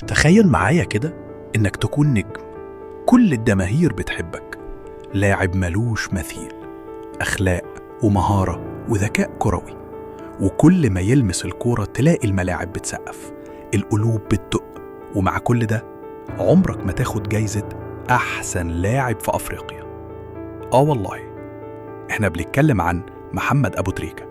تخيل معايا كده إنك تكون نجم، كل الجماهير بتحبك، لاعب ملوش مثيل، أخلاق ومهارة وذكاء كروي، وكل ما يلمس الكورة تلاقي الملاعب بتسقف، القلوب بتدق. ومع كل ده عمرك ما تاخد جايزة أحسن لاعب في أفريقيا. والله إحنا بنتكلم عن محمد أبو تريكة،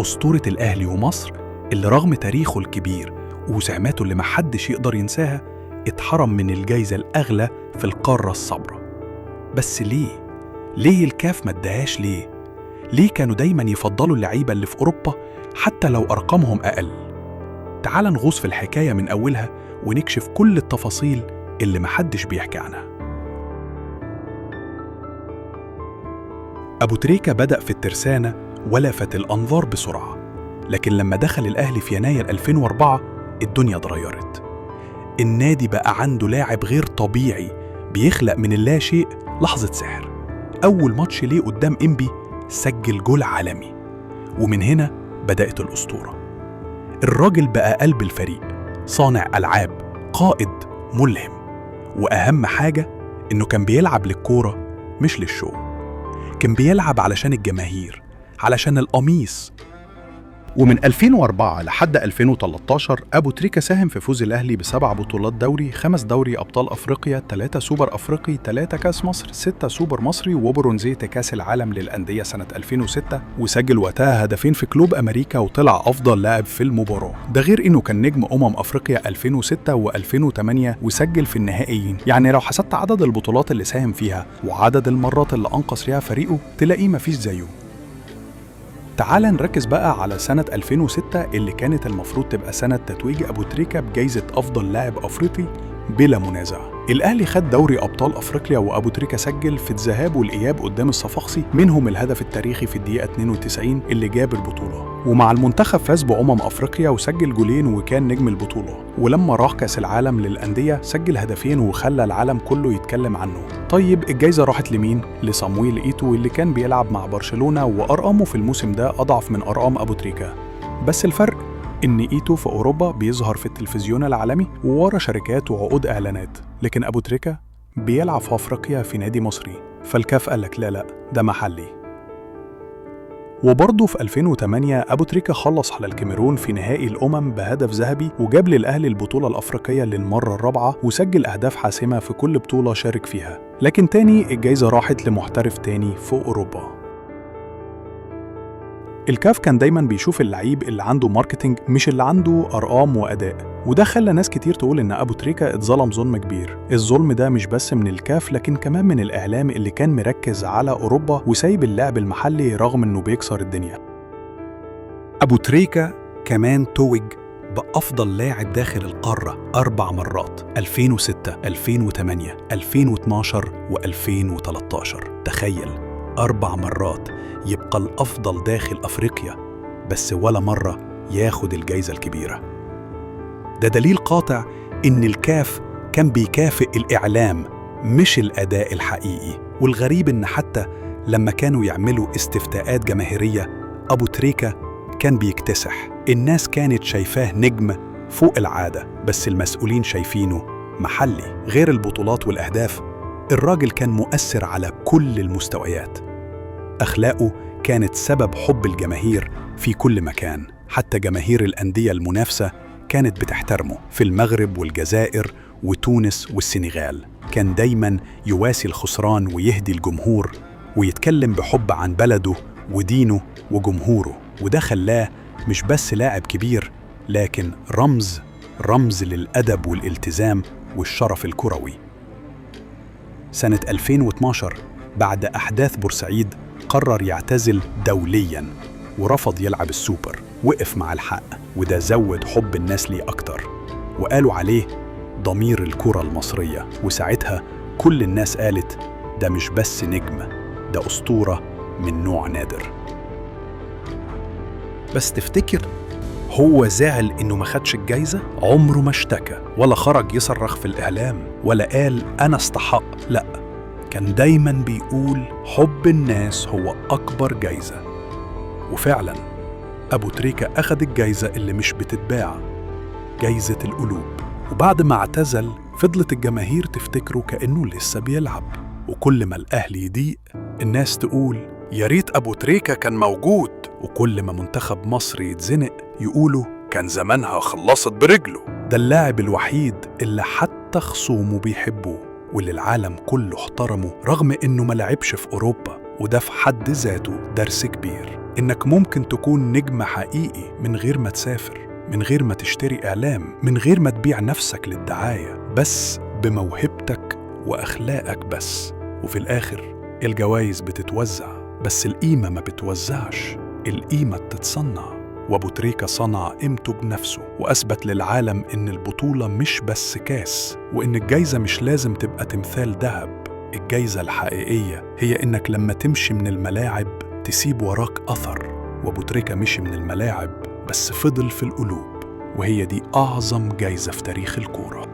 أسطورة الأهلي ومصر، اللي رغم تاريخه الكبير وسماته اللي محدش يقدر ينساها اتحرم من الجايزة الأغلى في القارة السمراء. بس ليه؟ ليه الكاف ما ادهاش ليه؟ ليه كانوا دايما يفضلوا اللعيبة اللي في أوروبا حتى لو أرقامهم أقل؟ تعال نغوص في الحكاية من أولها ونكشف كل التفاصيل اللي محدش بيحكي عنها. أبو تريكة بدأ في الترسانة ولفت الأنظار بسرعة، لكن لما دخل الأهلي في يناير 2004 الدنيا اتغيرت. النادي بقى عنده لاعب غير طبيعي بيخلق من اللا شيء لحظة سحر. أول ماتش ليه قدام إنبي سجل جول عالمي، ومن هنا بدأت الأسطورة. الراجل بقى قلب الفريق، صانع ألعاب، قائد، ملهم، وأهم حاجة إنه كان بيلعب للكورة مش للشو. كان بيلعب علشان الجماهير، علشان القميص. ومن 2004 لحد 2013 أبو تريكة ساهم في فوز الأهلي ب7 بطولات دوري، 5 دوري أبطال أفريقيا، 3 سوبر أفريقي، 3 كاس مصر، 6 سوبر مصري، وبرونزية كاس العالم للأندية سنة 2006، وسجل وقتها هدفين في كلوب أمريكا وطلع أفضل لاعب في المباراة. ده غير إنه كان نجم أفريقيا 2006 و2008 وسجل في النهائيين. يعني لو حسبت عدد البطولات اللي ساهم فيها وعدد المرات اللي أنقذ فيها فريقه تلاقيه مفيش زيه. تعال نركز بقى على سنة 2006 اللي كانت المفروض تبقى سنة تتويج أبو تريكة بجايزة أفضل لاعب أفريقي بلا منازع. الأهلي خد دوري أبطال أفريقيا وأبو تريكة سجل في الذهاب والإياب قدام الصفاقسي، منهم الهدف التاريخي في الدقيقة 92 اللي جاب البطولة. ومع المنتخب فاز أفريقيا وسجل جولين وكان نجم البطولة. ولما راح كاس العالم للأندية سجل هدفين وخلى العالم كله يتكلم عنه. طيب الجايزة راحت لمين؟ لصامويل إيتو اللي كان بيلعب مع برشلونة وأرقامه في الموسم ده أضعف من أرقام أبو تريكة. بس الفرق إن إيتو في أوروبا بيظهر في التلفزيون العالمي وورا شركات وعقود إعلانات، لكن أبو تريكة بيلعب في أفريقيا في نادي مصري. فالكاف قالك لا ده محلي. وبرضه في 2008 أبو تريكة خلص على الكاميرون في نهائي الأمم بهدف ذهبي، وجاب للأهلي البطولة الأفريقية للمرة الرابعة وسجل أهداف حاسمة في كل بطولة شارك فيها. لكن تاني الجايزة راحت لمحترف تاني في أوروبا. الكاف كان دايما بيشوف اللعيب اللي عنده ماركتينج مش اللي عنده أرقام وأداء، وده خلى ناس كتير تقول إن أبو تريكة اتظلم ظلم كبير. الظلم ده مش بس من الكاف لكن كمان من الإعلام اللي كان مركز على أوروبا وسايب اللعب المحلي رغم إنه بيكسر الدنيا. أبو تريكة كمان توج بأفضل لاعب داخل القارة 4 مرات، 2006، 2008، 2012 و2013. تخيل 4 مرات يبقى الأفضل داخل أفريقيا، بس ولا مرة ياخد الجايزة الكبيرة. ده دليل قاطع إن الكاف كان بيكافئ الإعلام مش الأداء الحقيقي. والغريب إن حتى لما كانوا يعملوا استفتاءات جماهيرية أبو تريكة كان بيكتسح. الناس كانت شايفاه نجم فوق العادة، بس المسؤولين شايفينه محلي. غير البطولات والأهداف، الراجل كان مؤثر على كل المستويات. أخلاقه كانت سبب حب الجماهير في كل مكان، حتى جماهير الأندية المنافسة كانت بتحترمه. في المغرب والجزائر وتونس والسنغال كان دايماً يواسي الخسران ويهدي الجمهور ويتكلم بحب عن بلده ودينه وجمهوره. وده خلاه مش بس لاعب كبير لكن رمز للأدب والالتزام والشرف الكروي. سنة 2012 بعد أحداث بورسعيد قرر يعتزل دولياً ورفض يلعب السوبر، وقف مع الحق، وده زود حب الناس ليه أكتر، وقالوا عليه ضمير الكرة المصرية. وساعتها كل الناس قالت ده مش بس نجم، ده أسطورة من نوع نادر. بس تفتكر هو زعل إنه ما خدش الجايزة؟ عمره ما اشتكى ولا خرج يصرخ في الإعلام ولا قال أنا استحق، لأ، كان دايماً بيقول حب الناس هو أكبر جايزة. وفعلاً أبو تريكة أخد الجايزة اللي مش بتتباع، جايزة القلوب. وبعد ما اعتزل فضلت الجماهير تفتكره كأنه لسه بيلعب. وكل ما الأهلي يضيق الناس تقول يا ريت أبو تريكة كان موجود، وكل ما منتخب مصر يتزنق يقولوا كان زمانها خلصت برجله. ده اللاعب الوحيد اللي حتى خصومه بيحبوه واللي العالم كله احترمه رغم إنه ما لعبش في أوروبا. وده في حد ذاته درس كبير، إنك ممكن تكون نجم حقيقي من غير ما تسافر، من غير ما تشتري إعلام، من غير ما تبيع نفسك للدعاية، بس بموهبتك وأخلاقك بس. وفي الآخر الجوائز بتتوزع، بس القيمة ما بتوزعش، القيمة بتتصنع. وأبو تريكة صنع قيمته بنفسه وأثبت للعالم إن البطولة مش بس كاس، وإن الجايزة مش لازم تبقى تمثال ذهب. الجايزة الحقيقية هي إنك لما تمشي من الملاعب تسيب وراك أثر. وأبو تريكة مشي من الملاعب بس فضل في القلوب، وهي دي أعظم جايزة في تاريخ الكورة.